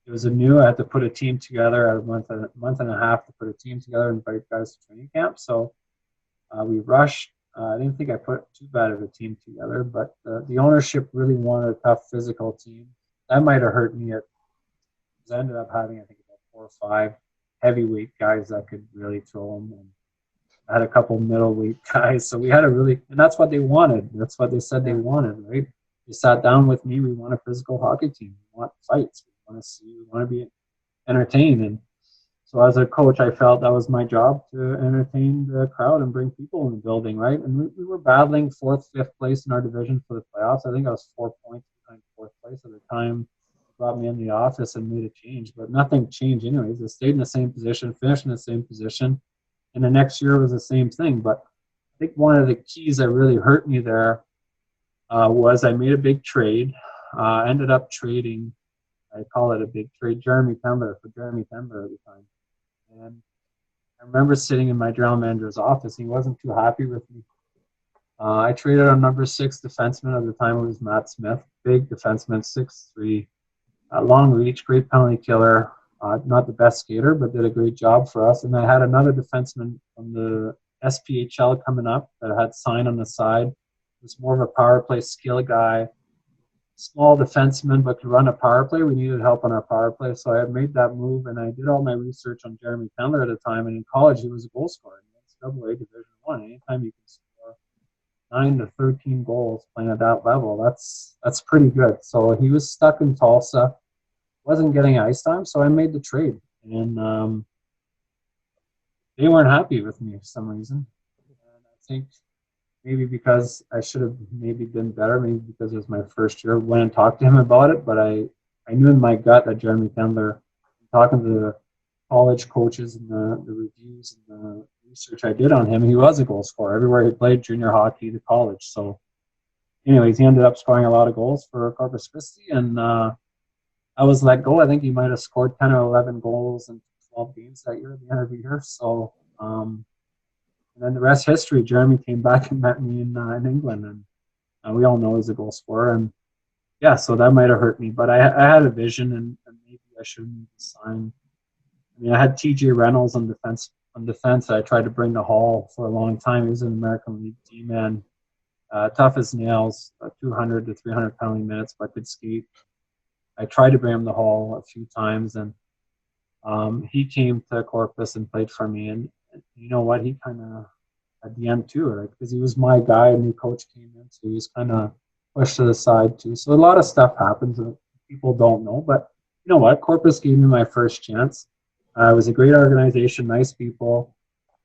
it was I had to put a team together. I had a month and a half to put a team together and invite guys to training camp. So we rushed. I didn't think I put too bad of a team together, but the ownership really wanted a tough physical team. That might have hurt me because I ended up having, I think, about 4 or 5 heavyweight guys that could really throw them. And I had a couple middleweight guys. So we had and that's what they wanted. That's what they said they wanted, right? They sat down with me. We want a physical hockey team. We want fights. We want to be entertained. And so as a coach, I felt that was my job to entertain the crowd and bring people in the building, right? And we were battling 4th, 5th place in our division for the playoffs. I think I was 4 points behind 4th place at the time. Brought me in the office and made a change, but nothing changed anyways. I stayed in the same position, finished in the same position, and the next year was the same thing. But I think one of the keys that really hurt me there was I made a big trade. Ended up trading, I call it a big trade, Jeremy Pembler for Jeremy Pembler at the time. And I remember sitting in my general manager's office. He wasn't too happy with me. I traded on number 6 defenseman at the time. It was Matt Smith, big defenseman, 6'3". Long reach, great penalty killer. Not the best skater, but did a great job for us. And I had another defenseman from the SPHL coming up that I had signed on the side. It was more of a power play skill guy. Small defenseman, but could run a power play. We needed help on our power play. So I had made that move, and I did all my research on Jeremy Pendler at the time. And in college, he was a goal scorer in NCAA Division I. Anytime you can score 9 to 13 goals playing at that level, that's pretty good. So he was stuck in Tulsa, wasn't getting ice time, so I made the trade. And they weren't happy with me for some reason. And I think maybe because I should have maybe been better, maybe because it was my first year. Went and talked to him about it, but I knew in my gut that Jeremy Pendler, talking to the college coaches and the reviews and the research I did on him, he was a goal scorer everywhere he played, junior hockey to college. So anyways, he ended up scoring a lot of goals for Corpus Christi, and I was let go. I think he might have scored 10 or 11 goals in 12 games that year at the end of the year. So and then the rest history. Jeremy came back and met me in England, and We all know he's a goal scorer, and yeah, so that might have hurt me. But I had a vision, and maybe I shouldn't have signed. I mean, I had T.J. Reynolds on defense. I tried to bring to Hall for a long time. He was an American League D-man, tough as nails, 200 to 300 penalty minutes, but could skate. I tried to bring him to Hall a few times, and he came to Corpus and played for me. And you know what? He kind of, at the end too, like, because he was my guy, a new coach came in, so he was kind of pushed to the side too. So a lot of stuff happens that people don't know. But you know what? Corpus gave me my first chance. It was a great organization, nice people.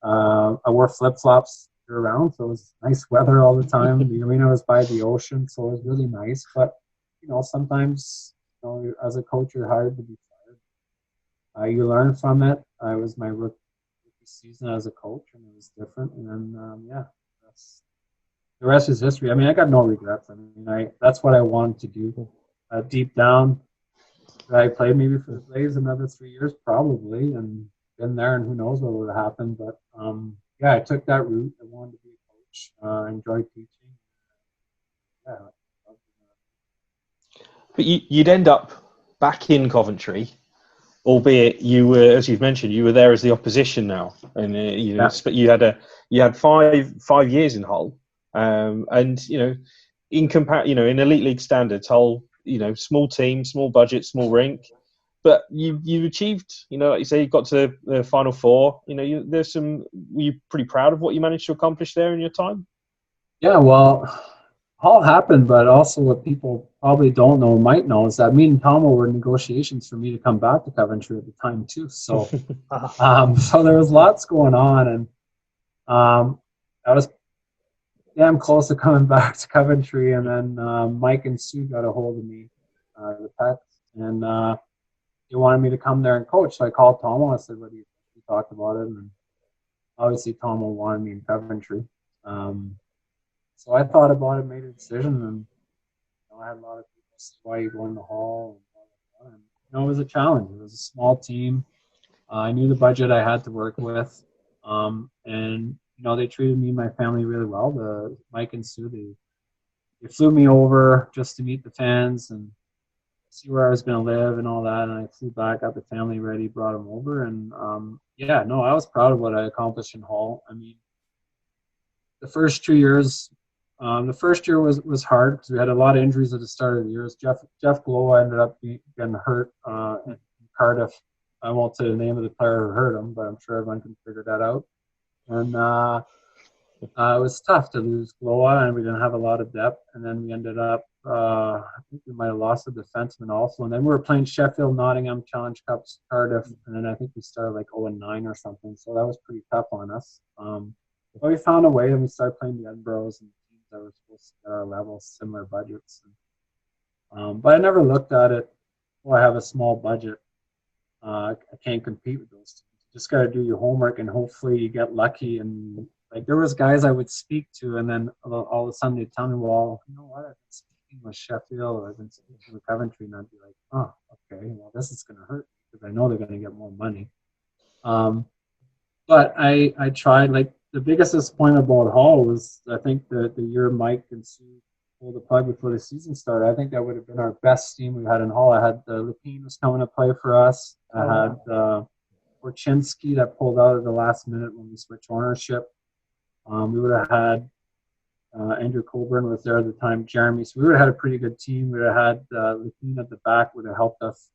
I wore flip-flops year-round, so it was nice weather all the time. The arena was by the ocean, so it was really nice. But, you know, sometimes, you know, as a coach, you're hired to be fired. You learn from it. It was my rookie season as a coach, and it was different. And then, yeah, the rest is history. I mean, I got no regrets. I mean, that's what I wanted to do. Deep down, I played maybe for the Blaze another 3 years, probably, and been there, and who knows what would have happened. But yeah, I took that route. I wanted to be a coach. Enjoyed teaching. Yeah. But you'd end up back in Coventry, albeit you were, as you've mentioned, you were there as the opposition now, and you know, you had 5 years in Hull, and you know, in elite league standards, Hull, you know, small team, small budget, small rink, but you achieved, you know, like you say, you got to the Final Four. You know, were you pretty proud of what you managed to accomplish there in your time? Yeah, well, all happened, but also what people probably don't know, might know, is that me and Tomo were in negotiations for me to come back to Coventry at the time too. So, so there was lots going on, and I was damn close to coming back to Coventry, and then Mike and Sue got a hold of me, the Pets, and they wanted me to come there and coach. So I called Tomo. I said, "What do you think?" We talked about it, and obviously Tomo wanted me in Coventry. So I thought about it, made a decision, and you know, I had a lot of people say, "Why are you going to Hall?" And blah, blah, blah. And, you know, it was a challenge. It was a small team. I knew the budget I had to work with, and you know, they treated me and my family really well. The Mike and Sue, they flew me over just to meet the fans and see where I was going to live and all that. And I flew back, got the family ready, brought them over, and yeah, no, I was proud of what I accomplished in Hall. I mean, the first 2 years. The first year was hard because we had a lot of injuries at the start of the year. Jeff Glowa ended up getting hurt in Cardiff. I won't say the name of the player who hurt him, but I'm sure everyone can figure that out. And it was tough to lose Glowa, and we didn't have a lot of depth. And then we ended up, I think we might have lost a defenseman also. And then we were playing Sheffield, Nottingham, Challenge Cups, Cardiff, and then I think we started like 0-9 or something. So that was pretty tough on us. But we found a way, and we started playing the Edinburghs and teams that were supposed to get our level, similar budgets. But I never looked at it, I have a small budget. I can't compete with those teams. You just got to do your homework, and hopefully you get lucky. And like there was guys I would speak to, and then all of a sudden they'd tell me, "Well, you know what? I've been speaking with Sheffield, or I've been speaking with Coventry," and I'd be like, "Oh, okay. Well, this is going to hurt because I know they're going to get more money." But I tried. Like the biggest disappointment about Hall was I think the year Mike and Sue pulled the plug before the season started. I think that would have been our best team we had in Hall. I had Lupine was coming to play for us. I had Orchinski that pulled out at the last minute when we switched ownership. We would have had Andrew Coburn was there at the time, Jeremy. So we would have had a pretty good team. We would have had Lupine at the back would have helped us.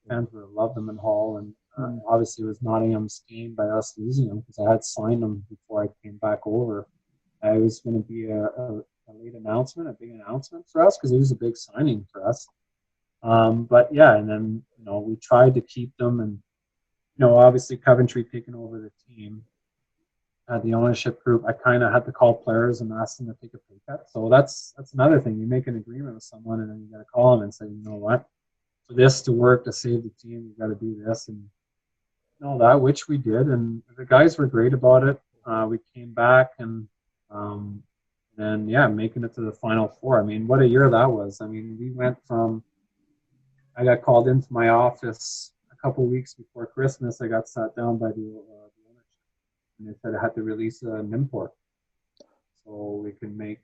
Fans would have loved them in Hall, and obviously it was Nottingham's game by us losing him because I had signed him before I came back over. I was going to be a late announcement, a big announcement for us because it was a big signing for us. But yeah, and then you know we tried to keep them, and you know obviously Coventry taking over the team, the ownership group. I kind of had to call players and ask them to take a pay cut. So that's another thing. You make an agreement with someone, and then you got to call them and say, you know what, for this to work to save the team, you got to do this and all that, which we did, and the guys were great about it. We came back and yeah, making it to the Final Four. I mean, what a year that was. I mean, we went from, I got called into my office a couple of weeks before Christmas. I got sat down by the ownership, and they said I had to release an import so we could make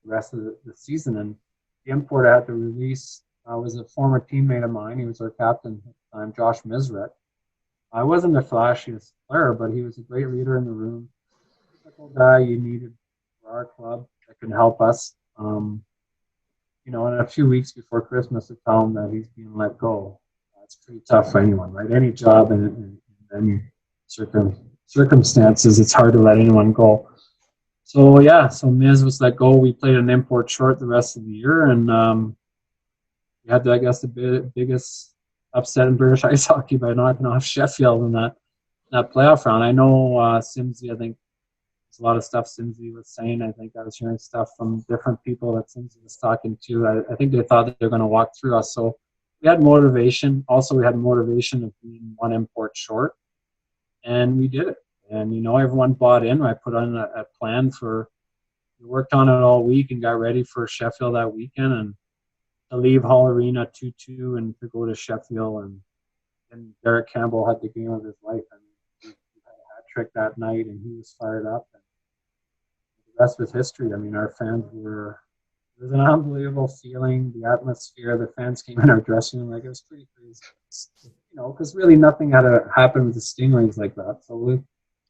the rest of the season. And the import I had to release was a former teammate of mine. He was our captain at the time, Josh Misret. I wasn't the flashiest player, but he was a great leader in the room. Typical guy you needed for our club that could help us. You know, in a few weeks before Christmas to tell him that he's being let go. It's pretty tough for anyone, right? Any job in any circumstances, it's hard to let anyone go. So, yeah, so Miz was let go. We played an import short the rest of the year, and we had, I guess, the biggest upset in British ice hockey by knocking off Sheffield in that playoff round. I know Simsy, I think, there's a lot of stuff Simsy was saying. I think I was hearing stuff from different people that Simsy was talking to. I think they thought that they were going to walk through us. So we had motivation. Also, we had motivation of being one import short, and we did it. And, you know, everyone bought in. I put on a plan we worked on it all week and got ready for Sheffield that weekend, and to leave Hall Arena 2-2 and to go to Sheffield, and Derek Campbell had the game of his life. I mean, he had a hat trick that night, and he was fired up. And the rest was history. I mean, our fans were – it was an unbelievable feeling. The atmosphere, the fans came in our dressing room. Like, it was pretty crazy. You know, because really nothing had to happen with the Stingrays like that. So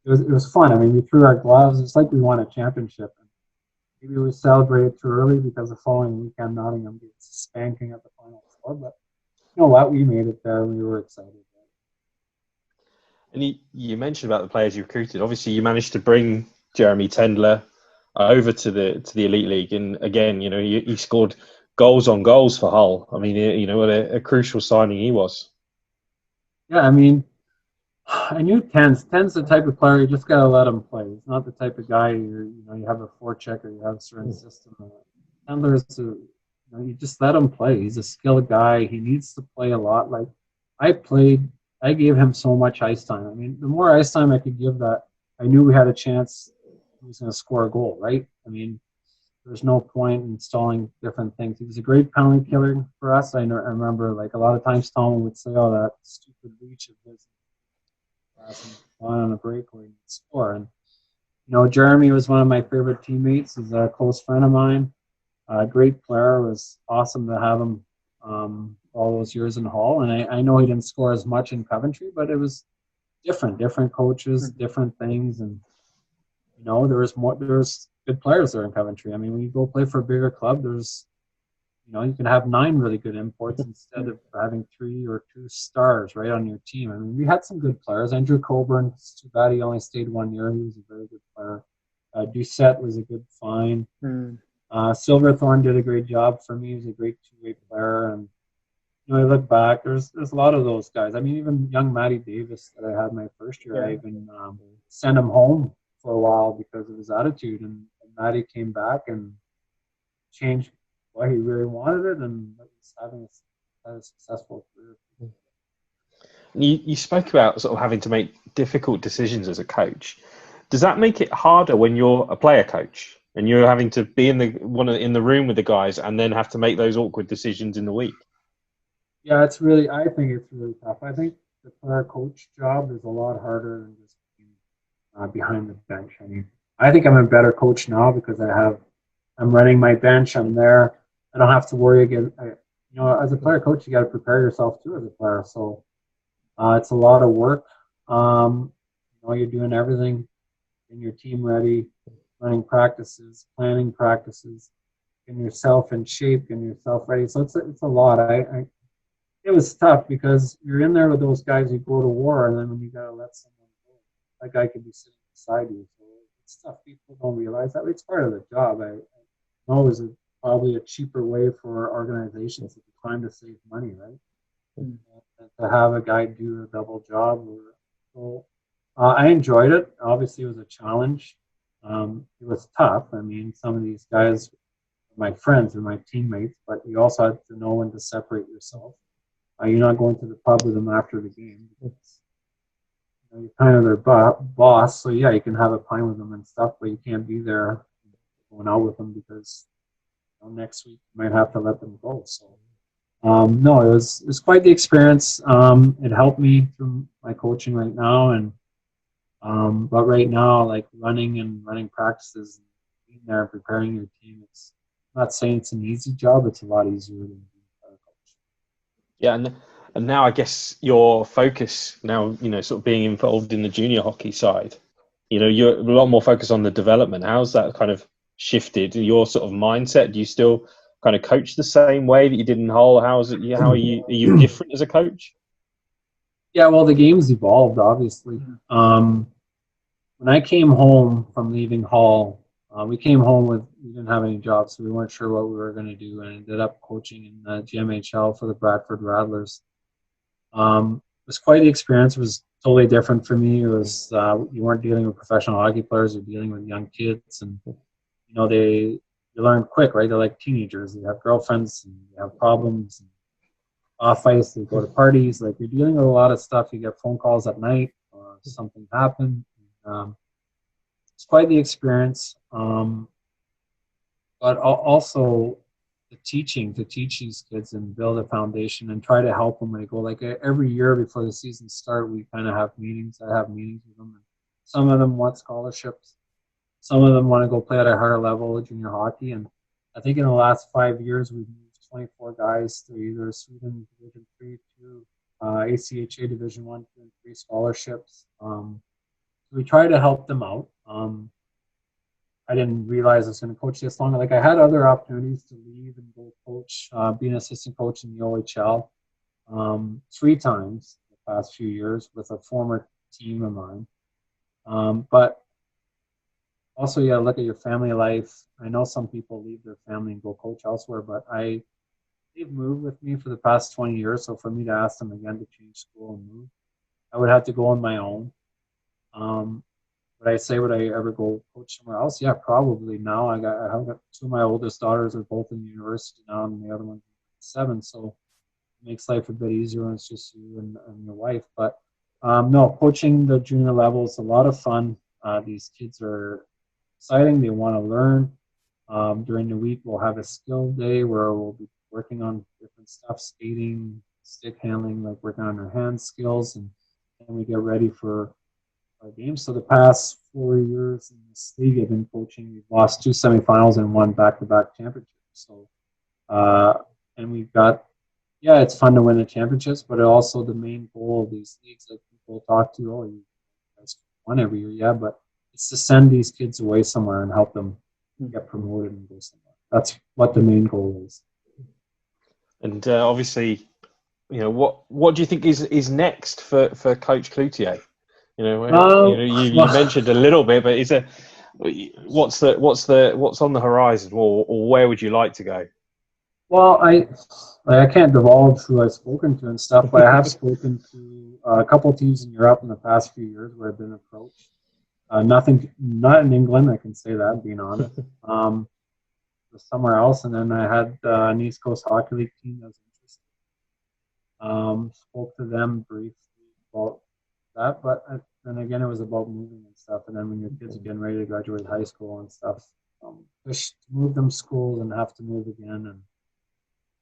it was fun. I mean, we threw our gloves. It's like we won a championship. And maybe we celebrated too early because the following weekend Nottingham gets spanking at the Final Four. But you know what? We made it there. We were excited. And you mentioned about the players you recruited. Obviously, you managed to bring Jeremy Tendler over to the Elite League, and again, you know, he scored goals on goals for Hull. I mean, you know, what a crucial signing he was. Yeah, I mean, I knew Ten's the type of player you just gotta let him play. He's not the type of guy you have a forecheck or you have a certain system. Tendler is you just let him play. He's a skilled guy. He needs to play a lot. Like I gave him so much ice time. I mean, the more ice time I could give that, I knew we had a chance he was going to score a goal, right? I mean, there's no point in installing different things. He was a great penalty killer for us. I remember, like, a lot of times Tom would say, "Oh, that stupid reach of his on a breakaway and score." And you know, Jeremy was one of my favorite teammates. He's a close friend of mine. A great player. It was awesome to have him all those years in Hull. And I know he didn't score as much in Coventry, but it was different coaches, different things, and you know, there was good players there in Coventry. I mean, when you go play for a bigger club, you can have 9 really good imports instead of having 3 or 2 stars right on your team. I mean, we had some good players. Andrew Coburn, it's too bad he only stayed 1 year. He was a very good player. Doucette was a good find. Silverthorne did a great job for me. He was a great two-way player. And you know, I look back, there's a lot of those guys. I mean, even young Matty Davis that I had my first year, I even sent him home for a while because of his attitude. And Matty came back and changed why he really wanted it, and he's having a successful career. You spoke about sort of having to make difficult decisions as a coach. Does that make it harder when you're a player coach and you're having to be in the room with the guys and then have to make those awkward decisions in the week? Yeah, I think it's really tough. I think the player coach job is a lot harder than just being behind the bench. I mean, I think I'm a better coach now because I'm running my bench. I'm there. I don't have to worry again. As a player coach, you got to prepare yourself too as a player. So it's a lot of work. You're doing everything, getting your team ready, running practices, planning practices, getting yourself in shape, getting yourself ready. So it's a lot. It was tough because you're in there with those guys who go to war, and then when you got to let someone go, that guy could be sitting beside you. So it's tough. People don't realize that. It's part of the job. I know it was probably a cheaper way for organizations at the time to save money, right? And to have a guy do a double job. So I enjoyed it. Obviously, it was a challenge. It was tough. I mean, some of these guys are my friends and my teammates, but you also have to know when to separate yourself. You're not going to the pub with them after the game. You're kind of their boss, so yeah, you can have a pint with them and stuff, but you can't be there going out with them because next week you might have to let them go. So no, it was quite the experience. It helped me through my coaching right now, and but right now, like running practices, being there, preparing your team, not saying it's an easy job. It's a lot easier than being a coach. Yeah, and now I guess your focus now, sort of being involved in the junior hockey side, you're a lot more focused on the development. How's that kind of shifted your sort of mindset? Do you still kind of coach the same way that you did in Hull? How are you different as a coach? Yeah, well, the game's evolved, obviously. When I came home from leaving Hull, we came home we didn't have any jobs, so we weren't sure what we were going to do, and ended up coaching in the GMHL for the Bradford Rattlers. It was quite the experience. It was totally different for me. It was you weren't dealing with professional hockey players; you're dealing with young kids, and you learn quick, right? They're like teenagers. They have girlfriends, and they have problems. And off ice, they go to parties. Like, you're dealing with a lot of stuff. You get phone calls at night, something happened. It's quite the experience. But also the teaching, to teach these kids and build a foundation and try to help them when they go. Like, every year before the season start, we kind of have meetings. I have meetings with them. And some of them want scholarships. Some of them want to go play at a higher level of junior hockey. And I think in the last 5 years, we've moved 24 guys to either Sweden Division 3 to ACHA Division 1, 2, and 3 scholarships. We try to help them out. I didn't realize I was going to coach this long. Like, I had other opportunities to leave and go coach, be an assistant coach in the OHL 3 times the past few years with a former team of mine. But also, you got to look at your family life. I know some people leave their family and go coach elsewhere, but they've moved with me for the past 20 years. So for me to ask them again to change school and move, I would have to go on my own. Would I ever go coach somewhere else? Yeah, probably. Now I have 2 of my oldest daughters are both in university now, and the other one's 7. So it makes life a bit easier when it's just you and your wife. But no, coaching the junior level is a lot of fun. These kids are exciting. They want to learn. During the week, we'll have a skill day where we'll be working on different stuff, skating, stick handling, like working on our hand skills, and then we get ready for our games. So the past 4 years in this league I've been coaching, we've lost 2 semifinals and 1 back-to-back championship. So, and we've got, it's fun to win the championships, but also the main goal of these leagues, like people talk to, you guys won every year, yeah, but it's to send these kids away somewhere and help them get promoted and go somewhere. That's what the main goal is. And obviously, what do you think is next for Coach Cloutier? You mentioned a little bit, but what's on the horizon, or where would you like to go? Well, I can't divulge who I've spoken to and stuff, but I have spoken to a couple of teams in Europe in the past few years where I've been approached. Not in England, I can say that, being honest. Somewhere else, and then I had an East Coast Hockey League team that was interested. Spoke to them briefly about that, but then again, it was about moving and stuff. And then when your kids are getting ready to graduate high school and stuff, just move them schools and have to move again. And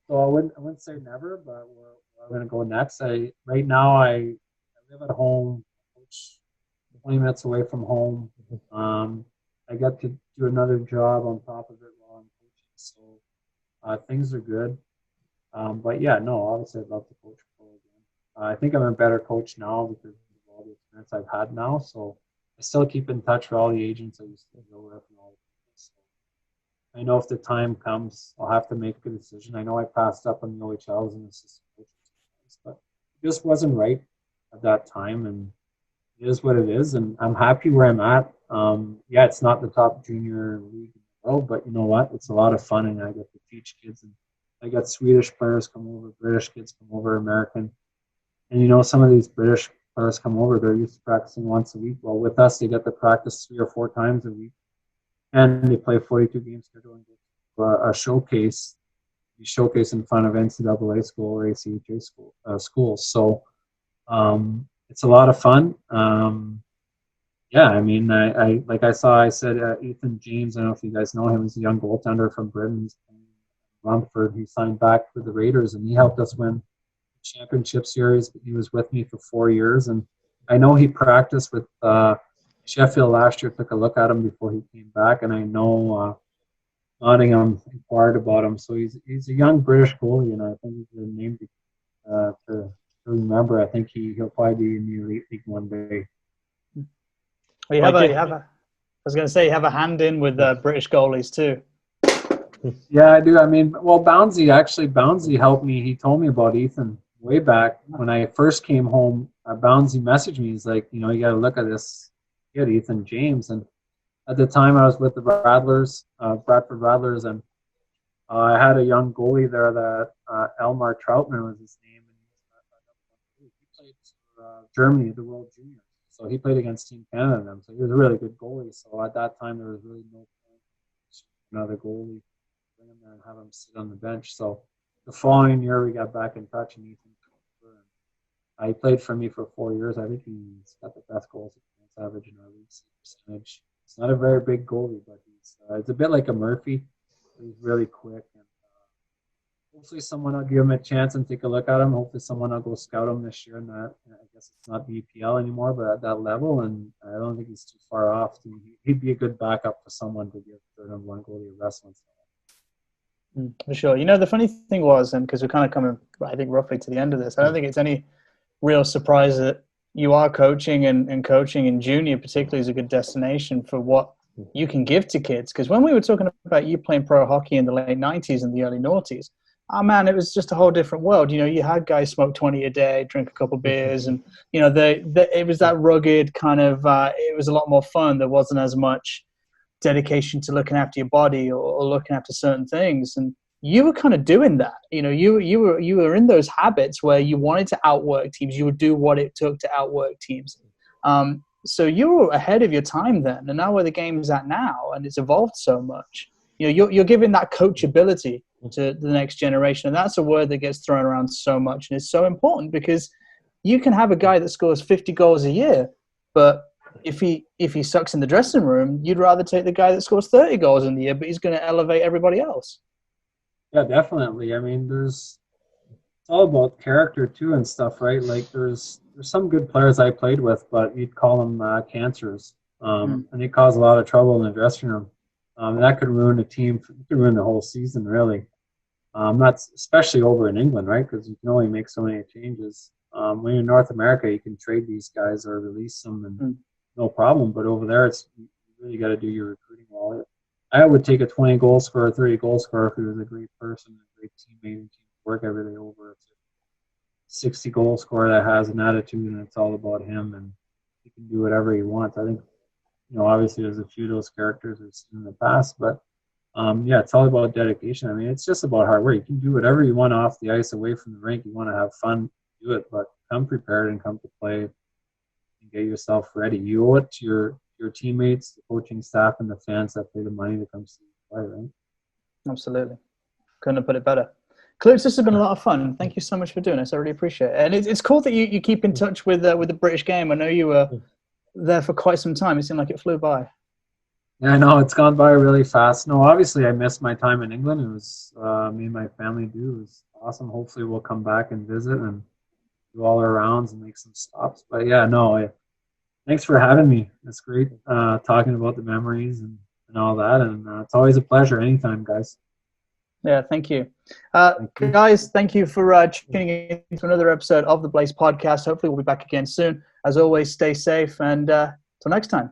so I wouldn't say never, but we're going to go next. Right now I live at home, coach 20 minutes away from home. I get to do another job on top of it while I'm coaching, so things are good. But yeah, no, obviously I'd love to coach pro again. I think I'm a better coach now because of all the experience I've had now. So I still keep in touch with all the agents I used to go with and all the people. So I know if the time comes, I'll have to make a decision. I know I passed up on the OHL as an assistant coach, but it just wasn't right at that time, and it is what it is. And I'm happy where I'm at. It's not the top junior league in the world, but you know what? It's a lot of fun, and I get to teach kids. And I got Swedish players come over, British kids come over, American. And some of these British players come over, they're used to practicing once a week. Well, with us, they get to practice 3 or 4 times a week. And they play 42 games schedule and go to a showcase. You showcase in front of NCAA school or ACHA schools. So it's a lot of fun. I said Ethan James, I don't know if you guys know him, he's a young goaltender from Britain. He's playing in Rumford. He signed back for the Raiders, and he helped us win the championship series. He was with me for 4 years, and I know he practiced with Sheffield last year, took a look at him before he came back, and I know Nottingham inquired about him. So he's a young British goalie, and I think he's a name to remember. I think he'll probably be in the elite league one day. Well, I was going to say you have a hand in with British goalies too. Yeah, I do. I mean, well, Bouncy helped me. He told me about Ethan way back when I first came home. Bouncy messaged me. He's like, you got to look at this kid, Ethan James. And at the time, I was with the Bradford Rattlers, and I had a young goalie there that Elmar Troutman was his name. And he played for Germany at the World Juniors. So he played against Team Canada and them. So he was a really good goalie. So at that time, there was really no point another goalie. Bring him there and have him sit on the bench. So the following year, we got back in touch, and Ethan. He played for me for 4 years. I think he's got the best goals against average in our league percentage. He's not a very big goalie, but it's a bit like a Murphy. He's really quick, and hopefully someone will give him a chance and take a look at him. Hopefully someone will go scout him this year. And that, I guess it's not the EPL anymore, but at that level, and I don't think he's too far off. He'd be a good backup for someone to give their number one goalie a rest once in a while. For sure. The funny thing was, and because we're kind of coming, I think, roughly to the end of this, I don't think it's any real surprise that you are coaching, and coaching in junior particularly is a good destination for what you can give to kids. Because when we were talking about you playing pro hockey in the late 90s and the early noughties, man, it was just a whole different world. You had guys smoke 20 a day, drink a couple beers, and it was that rugged kind of it was a lot more fun. There wasn't as much dedication to looking after your body or looking after certain things, and you were kind of doing that. You were in those habits where you wanted to outwork teams. You would do what it took to outwork teams. So you were ahead of your time then, and now where the game's at now, and it's evolved so much. You're giving that coachability to the next generation, and that's a word that gets thrown around so much, and it's so important because you can have a guy that scores 50 goals a year, but if he sucks in the dressing room, you'd rather take the guy that scores 30 goals in the year, but he's going to elevate everybody else. Yeah, definitely. I mean, it's all about character too and stuff, right? Like there's some good players I played with, but you'd call them cancers, and they cause a lot of trouble in the dressing room. And that could ruin a team, it could ruin the whole season, really. That's especially over in England, right? Because you can only make so many changes. When you're in North America, you can trade these guys or release them, and no problem. But over there, you really got to do your recruiting well. I would take a 20 goal scorer, 30 goal scorer if he was a great person, a great teammate, and work every day over a 60 goal scorer that has an attitude and it's all about him and he can do whatever he wants. I think, obviously there's a few of those characters we've seen in the past, but it's all about dedication. I mean, it's just about hard work. You can do whatever you want off the ice, away from the rink. You want to have fun, do it, but come prepared and come to play and get yourself ready. You owe it to your teammates, the coaching staff, and the fans that pay the money to come see you play, right? Absolutely. Couldn't have put it better. Klutz, this has been a lot of fun. Thank you so much for doing this. I really appreciate it. And it's cool that you keep in touch with the British game. I know you were there for quite some time. It seemed like it flew by. Yeah, I know. It's gone by really fast. No, obviously I missed my time in England. It was, me and my family do. It was awesome. Hopefully we'll come back and visit and do all our rounds and make some stops. But yeah, no, thanks for having me. It's great talking about the memories and all that. And it's always a pleasure. Anytime, guys. Yeah, thank you. Guys, thank you for tuning in to another episode of the Blaze podcast. Hopefully we'll be back again soon. As always, stay safe and till next time.